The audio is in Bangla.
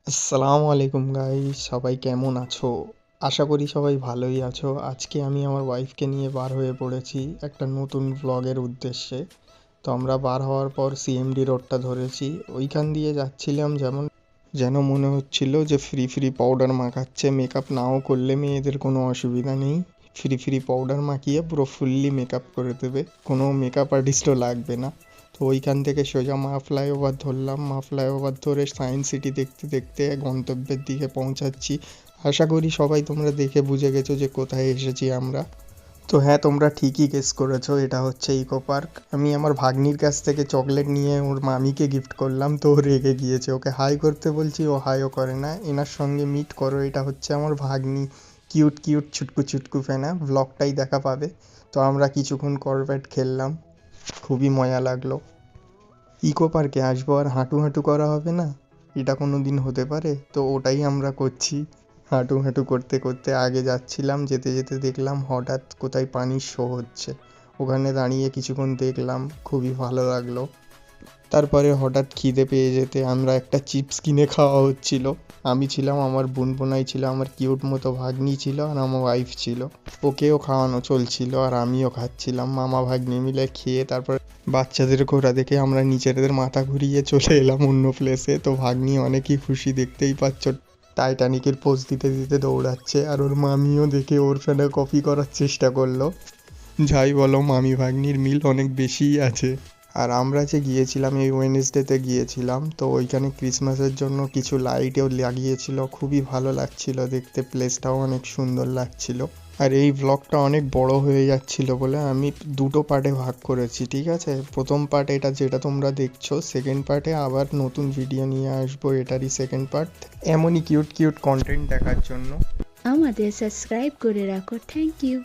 আসসালামু আলাইকুম গাইস, সবাই কেমন আছো? আশা করি সবাই ভালোই আছো। আজকে আমি আমার ওয়াইফকে নিয়ে বার হয়ে পড়েছি একটা নতুন ভ্লগের উদ্দেশ্যে। তো আমরা বার হওয়ার পর সিএমডি রোডটা ধরেছি। ওইখান দিয়ে যাচ্ছিলাম যেন মনে হচ্ছিল যে ফ্রি ফ্রি পাউডার মাখাচ্ছে। মেকআপ নাও করলে মেয়েদের কোনো অসুবিধা নেই, ফ্রি ফ্রি পাউডার মাখিয়ে পুরো ফুললি মেকআপ করে দেবে, কোনো মেকআপ আর্টিস্টও লাগবে না। তো ওইখান থেকে সোজা মা ফ্লাইওভার ধরলাম। মা ফ্লাইওভার ধরে সায়েন্স সিটি দেখতে দেখতে গন্তব্যের দিকে পৌঁছাচ্ছি। আশা করি সবাই তোমরা দেখে বুঝে গেছো যে কোথায় এসেছি আমরা। তো হ্যাঁ, তোমরা ঠিকই গেস করেছো, এটা হচ্ছে ইকো পার্ক। আমি আমার ভাগ্নির কাছ থেকে চকলেট নিয়ে ওর মামিকে গিফট করলাম, তো ও রেগে গিয়েছে। ওকে হাই করতে বলছি, ও হাইও করে না। এনার সঙ্গে মিট করো, এটা হচ্ছে আমার ভাগ্নি। কিউট কিউট ছুটকু ছুটকু ফেনা, ব্লগটাই দেখা পাবে। তো আমরা কিছুক্ষণ করবেট খেললাম, খুবই মজা লাগলো। ইকো পার্কে আসবো আর হাঁটু হাঁটু করা হবে না, এটা কোনো দিন হতে পারে? তো ওটাই আমরা করছি। হাঁটু হাঁটু করতে করতে আগে যাচ্ছিলাম, যেতে যেতে দেখলাম হঠাৎ কোথায় পানির শো হচ্ছে। ওখানে দাঁড়িয়ে কিছুক্ষণ দেখলাম, খুবই ভালো লাগলো। তারপরে হঠাৎ খিদে পেয়ে যেতে আমরা একটা চিপস কিনে খাওয়া হচ্ছিল। আমি ছিলাম, আমার বোনপোনাই ছিল, আমার কিউট মতো ভাগ্নি ছিল, আর আমার ওয়াইফ ছিল। ওকেও খাওয়ানো চলছিল আর আমিও খাচ্ছিলাম। মামা ভাগ্নি মিলে খেয়ে তারপর বাচ্চাদের ঘোরা দেখে আমরা নিজেদের মাথা ঘুরিয়ে চলে এলাম অন্য প্লেসে। তো ভাগ্নি অনেকই খুশি, দেখতেই পাচ্ছ টাইটানিকের পোজ দিতে দিতে দৌড়াচ্ছে, আর ওর মামিও দেখে ওর ফ্যানে কপি করার চেষ্টা করলো। যাই বলো, মামি ভাগ্নির মিল অনেক বেশিই আছে। আর আমরা যে গিয়েছিলাম এই ওয়েডনেসডেতে গিয়েছিলাম, তো ওইখানে ক্রিসমাসের জন্য কিছু লাইটও লাগিয়েছিল, খুবই ভালো লাগছিল দেখতে, প্লেসটাও অনেক সুন্দর লাগছিল। আর এই ব্লগটা অনেক বড় হয়ে যাচ্ছিল বলে আমি দুটো পার্টে ভাগ করেছি, ঠিক আছে? প্রথম পার্ট এটা যেটা তোমরা দেখছো, সেকেন্ড পার্টে আবার নতুন ভিডিও নিয়ে আসবো, এটারই সেকেন্ড পার্ট, এমনই কিউট কিউট কন্টেন্ট দেখার জন্য। আমাদের সাবস্ক্রাইব করে রাখো। Thank you.